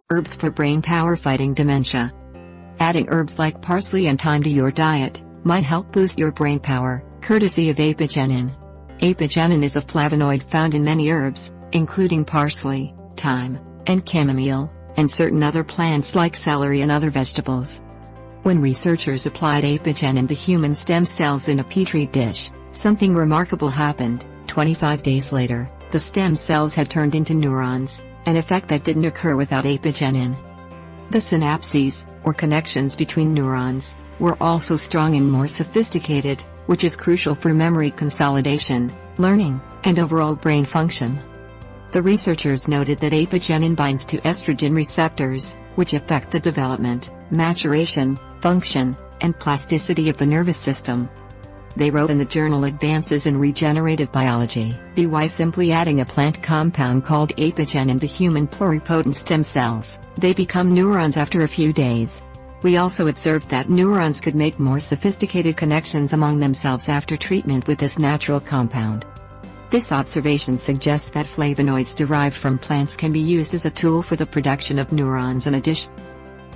Herbs for brain power fighting dementia. Adding herbs like parsley and thyme to your diet might help boost your brain power, courtesy of apigenin. Apigenin is a flavonoid found in many herbs, including parsley, thyme, and chamomile, and certain other plants like celery and other vegetables. When researchers applied apigenin to human stem cells in a petri dish, something remarkable happened. 25 days later, the stem cells had turned into neurons, an effect that didn't occur without apigenin. The synapses, or connections between neurons, were also strong and more sophisticated, which is crucial for memory consolidation, learning, and overall brain function. The researchers noted that apigenin binds to estrogen receptors, which affect the development, maturation, function, and plasticity of the nervous system. They wrote in the journal Advances in Regenerative Biology, by simply adding a plant compound called apigenin to human pluripotent stem cells, they become neurons after a few days. We also observed that neurons could make more sophisticated connections among themselves after treatment with this natural compound. This observation suggests that flavonoids derived from plants can be used as a tool for the production of neurons in a dish.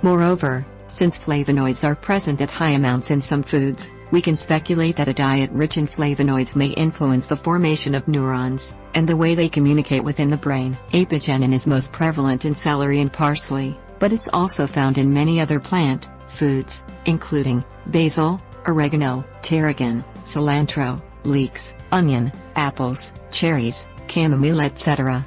Moreover, since flavonoids are present at high amounts in some foods, we can speculate that a diet rich in flavonoids may influence the formation of neurons, and the way they communicate within the brain. Apigenin is most prevalent in celery and parsley, but it's also found in many other plant foods, including basil, oregano, tarragon, cilantro, leeks, onion, apples, cherries, chamomile, etc.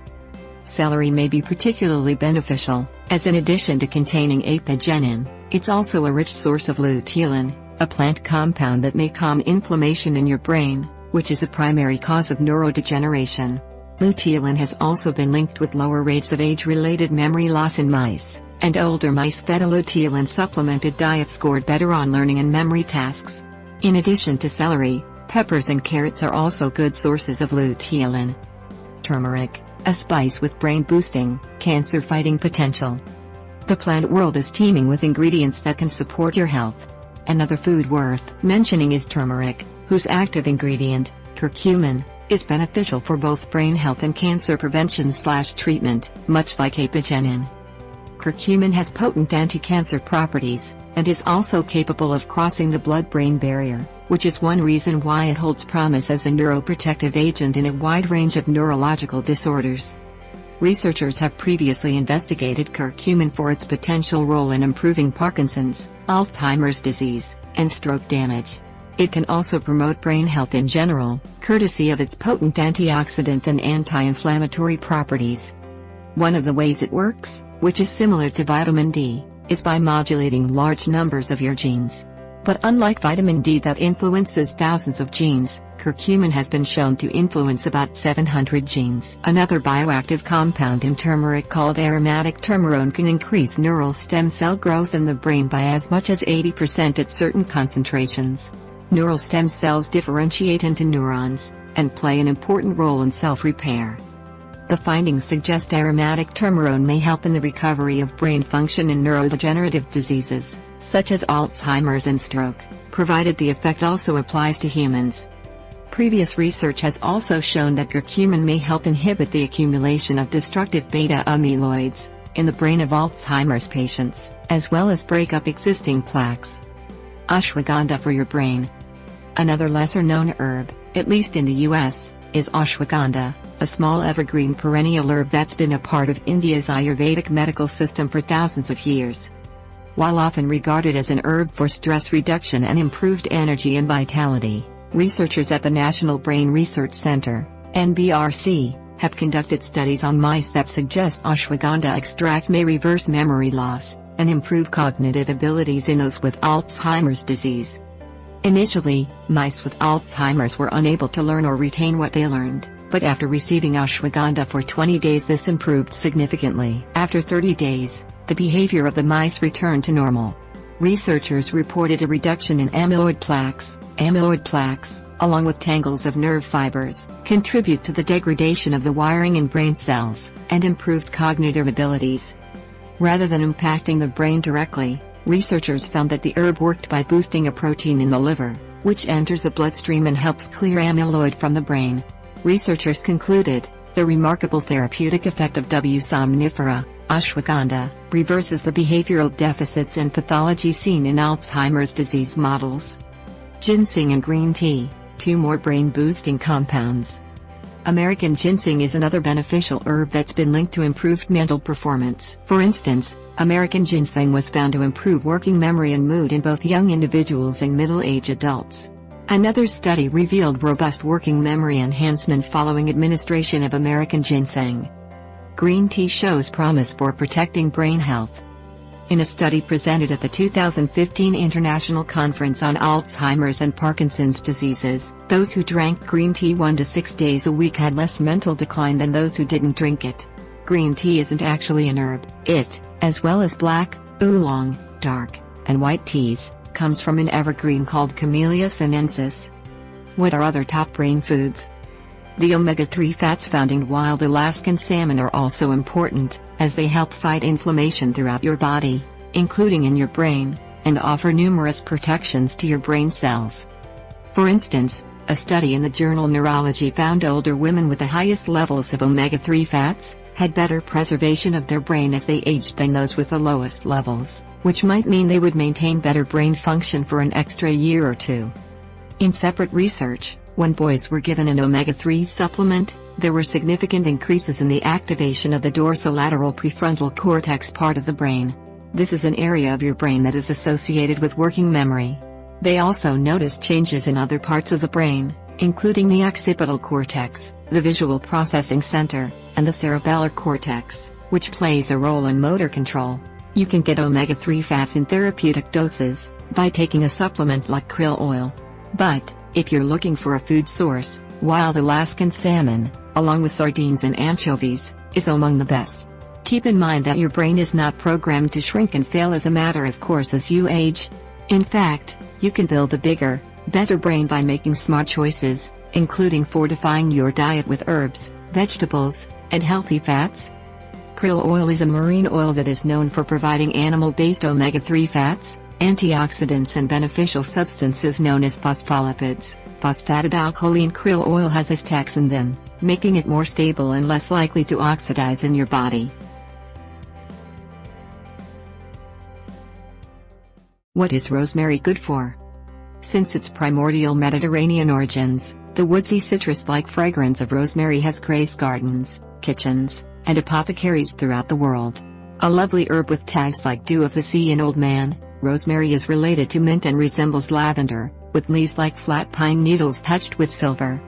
Celery may be particularly beneficial, as in addition to containing apigenin, it's also a rich source of luteolin, a plant compound that may calm inflammation in your brain, which is a primary cause of neurodegeneration. Luteolin has also been linked with lower rates of age-related memory loss in mice, and older mice fed a luteolin-supplemented diet scored better on learning and memory tasks. In addition to celery, peppers and carrots are also good sources of luteolin. Turmeric, a spice with brain-boosting, cancer-fighting potential. The plant world is teeming with ingredients that can support your health. Another food worth mentioning is turmeric, whose active ingredient, curcumin, is beneficial for both brain health and cancer prevention/treatment, much like apigenin. Curcumin has potent anti-cancer properties, and is also capable of crossing the blood-brain barrier, which is one reason why it holds promise as a neuroprotective agent in a wide range of neurological disorders. Researchers have previously investigated curcumin for its potential role in improving Parkinson's, Alzheimer's disease, and stroke damage. It can also promote brain health in general, courtesy of its potent antioxidant and anti-inflammatory properties. One of the ways it works, which is similar to vitamin D, is by modulating large numbers of your genes. But unlike vitamin D that influences thousands of genes, curcumin has been shown to influence about 700 genes. Another bioactive compound in turmeric called aromatic turmerone can increase neural stem cell growth in the brain by as much as 80% at certain concentrations. Neural stem cells differentiate into neurons, and play an important role in self-repair. The findings suggest aromatic turmerone may help in the recovery of brain function in neurodegenerative diseases, such as Alzheimer's and stroke, provided the effect also applies to humans. Previous research has also shown that curcumin may help inhibit the accumulation of destructive beta-amyloids in the brain of Alzheimer's patients, as well as break up existing plaques. Ashwagandha for your brain. Another lesser-known herb, at least in the US, is ashwagandha, a small evergreen perennial herb that's been a part of India's Ayurvedic medical system for thousands of years. While often regarded as an herb for stress reduction and improved energy and vitality, researchers at the National Brain Research Center, NBRC, have conducted studies on mice that suggest ashwagandha extract may reverse memory loss and improve cognitive abilities in those with Alzheimer's disease. Initially, mice with Alzheimer's were unable to learn or retain what they learned, but after receiving ashwagandha for 20 days this improved significantly. After 30 days, the behavior of the mice returned to normal. Researchers reported a reduction in amyloid plaques. Amyloid plaques, along with tangles of nerve fibers, contribute to the degradation of the wiring in brain cells, and improved cognitive abilities. Rather than impacting the brain directly, researchers found that the herb worked by boosting a protein in the liver, which enters the bloodstream and helps clear amyloid from the brain. Researchers concluded the remarkable therapeutic effect of W. somnifera, Ashwagandha reverses the behavioral deficits and pathology seen in Alzheimer's disease models. Ginseng and green tea, 2 more brain-boosting compounds. American ginseng is another beneficial herb that's been linked to improved mental performance. For instance, American ginseng was found to improve working memory and mood in both young individuals and middle-aged adults. Another study revealed robust working memory enhancement following administration of American ginseng. Green tea shows promise for protecting brain health. In a study presented at the 2015 International Conference on Alzheimer's and Parkinson's diseases, those who drank green tea 1 to 6 days a week had less mental decline than those who didn't drink it. Green tea isn't actually an herb. It, as well as black, oolong, dark, and white teas, comes from an evergreen called Camellia sinensis. What are other top brain foods? The omega-3 fats found in wild Alaskan salmon are also important, as they help fight inflammation throughout your body, including in your brain, and offer numerous protections to your brain cells. For instance, a study in the journal Neurology found older women with the highest levels of omega-3 fats had better preservation of their brain as they aged than those with the lowest levels, which might mean they would maintain better brain function for an extra year or two. In separate research, when boys were given an omega-3 supplement, there were significant increases in the activation of the dorsolateral prefrontal cortex part of the brain. This is an area of your brain that is associated with working memory. They also noticed changes in other parts of the brain, including the occipital cortex, the visual processing center, and the cerebellar cortex, which plays a role in motor control. You can get omega-3 fats in therapeutic doses by taking a supplement like krill oil. But if you're looking for a food source, wild Alaskan salmon, along with sardines and anchovies, is among the best. Keep in mind that your brain is not programmed to shrink and fail as a matter of course as you age. In fact, you can build a bigger, better brain by making smart choices, including fortifying your diet with herbs, vegetables, and healthy fats. Krill oil is a marine oil that is known for providing animal-based omega-3 fats, antioxidants and beneficial substances known as phospholipids. Phosphatidylcholine krill oil has Astex in them, making it more stable and less likely to oxidize in your body. What is rosemary good for? Since its primordial Mediterranean origins, the woodsy citrus-like fragrance of rosemary has graced gardens, kitchens, and apothecaries throughout the world. A lovely herb with tags like dew of the sea and old man, rosemary is related to mint and resembles lavender, with leaves like flat pine needles touched with silver.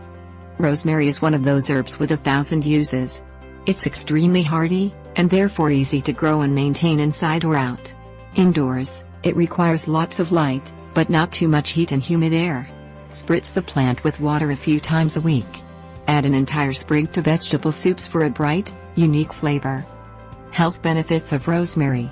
Rosemary is one of those herbs with 1,000 uses. It's extremely hardy, and therefore easy to grow and maintain inside or out. Indoors, it requires lots of light, but not too much heat and humid air. Spritz the plant with water a few times a week. Add an entire sprig to vegetable soups for a bright, unique flavor. Health benefits of rosemary.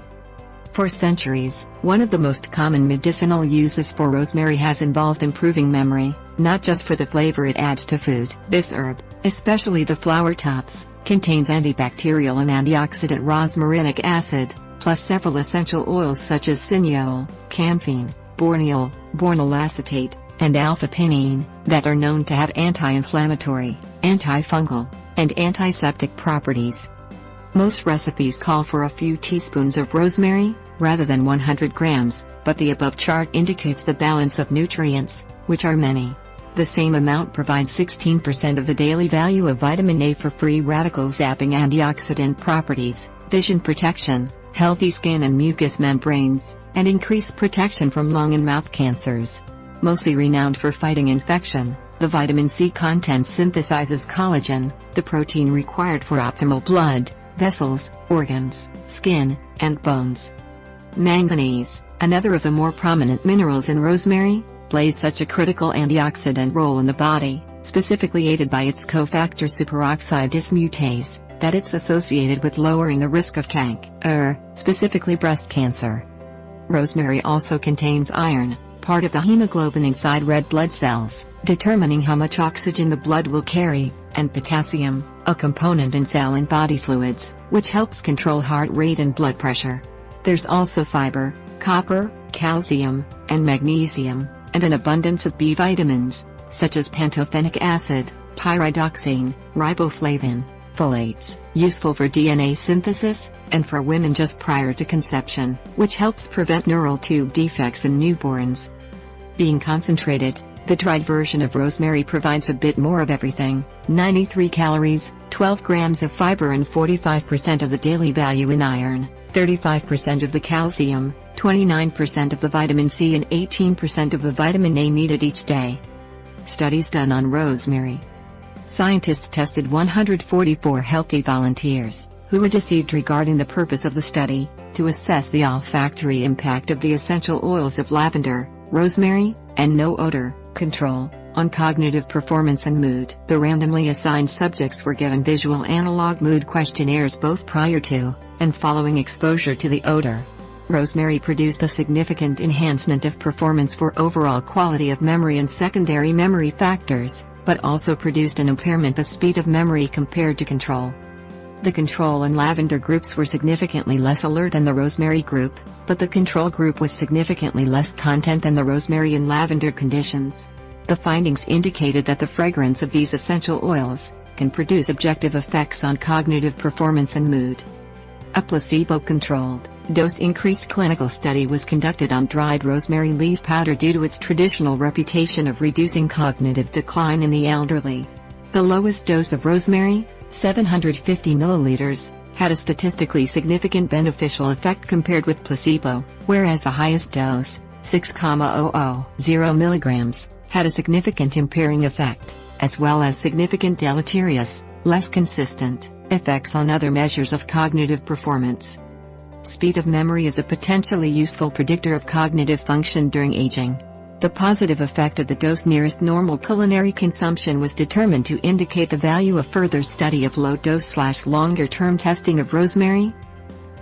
For centuries, one of the most common medicinal uses for rosemary has involved improving memory, not just for the flavor it adds to food. This herb, especially the flower tops, contains antibacterial and antioxidant rosmarinic acid, plus several essential oils such as cineol, camphene, borneol, bornyl acetate, and alpha-pinene, that are known to have anti-inflammatory, antifungal, and antiseptic properties. Most recipes call for a few teaspoons of rosemary, rather than 100 grams, but the above chart indicates the balance of nutrients, which are many. The same amount provides 16% of the daily value of vitamin A for free radical zapping antioxidant properties, vision protection, healthy skin and mucous membranes, and increased protection from lung and mouth cancers. Mostly renowned for fighting infection, the vitamin C content synthesizes collagen, the protein required for optimal blood vessels, organs, skin, and bones. Manganese, another of the more prominent minerals in rosemary, plays such a critical antioxidant role in the body, specifically aided by its cofactor superoxide dismutase, that it's associated with lowering the risk of cancer, specifically breast cancer. Rosemary also contains iron, part of the hemoglobin inside red blood cells, determining how much oxygen the blood will carry, and potassium, a component in cell and body fluids, which helps control heart rate and blood pressure. There's also fiber, copper, calcium, and magnesium, and an abundance of B vitamins, such as pantothenic acid, pyridoxine, riboflavin, folates, useful for DNA synthesis, and for women just prior to conception, which helps prevent neural tube defects in newborns. Being concentrated, the dried version of rosemary provides a bit more of everything: 93 calories, 12 grams of fiber and 45% of the daily value in iron, 35% of the calcium, 29% of the vitamin C and 18% of the vitamin A needed each day. Studies done on rosemary. Scientists tested 144 healthy volunteers, who were deceived regarding the purpose of the study, to assess the olfactory impact of the essential oils of lavender, rosemary, and no odor control on cognitive performance and mood. The randomly assigned subjects were given visual analog mood questionnaires both prior to and following exposure to the odor. Rosemary produced a significant enhancement of performance for overall quality of memory and secondary memory factors, but also produced an impairment of speed of memory compared to control. The control and lavender groups were significantly less alert than the rosemary group, but the control group was significantly less content than the rosemary and lavender conditions. The findings indicated that the fragrance of these essential oils can produce objective effects on cognitive performance and mood. A placebo-controlled, dose-increased clinical study was conducted on dried rosemary leaf powder due to its traditional reputation of reducing cognitive decline in the elderly. The lowest dose of rosemary, 750 milliliters, had a statistically significant beneficial effect compared with placebo, whereas the highest dose, 6,000 milligrams, had a significant impairing effect, as well as significant deleterious, less consistent, effects on other measures of cognitive performance. Speed of memory is a potentially useful predictor of cognitive function during aging. The positive effect of the dose nearest normal culinary consumption was determined to indicate the value of further study of low-dose/longer-term testing of rosemary.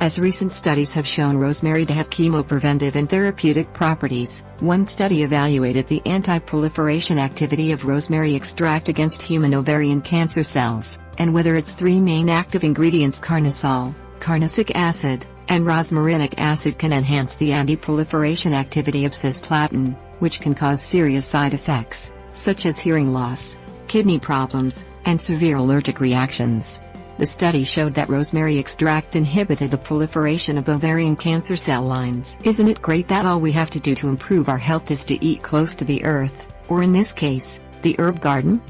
As recent studies have shown rosemary to have chemopreventive and therapeutic properties, one study evaluated the anti-proliferation activity of rosemary extract against human ovarian cancer cells, and whether its three main active ingredients carnosol, carnosic acid, and rosmarinic acid can enhance the anti-proliferation activity of cisplatin, which can cause serious side effects, such as hearing loss, kidney problems, and severe allergic reactions. The study showed that rosemary extract inhibited the proliferation of ovarian cancer cell lines. Isn't it great that all we have to do to improve our health is to eat close to the earth, or in this case, the herb garden?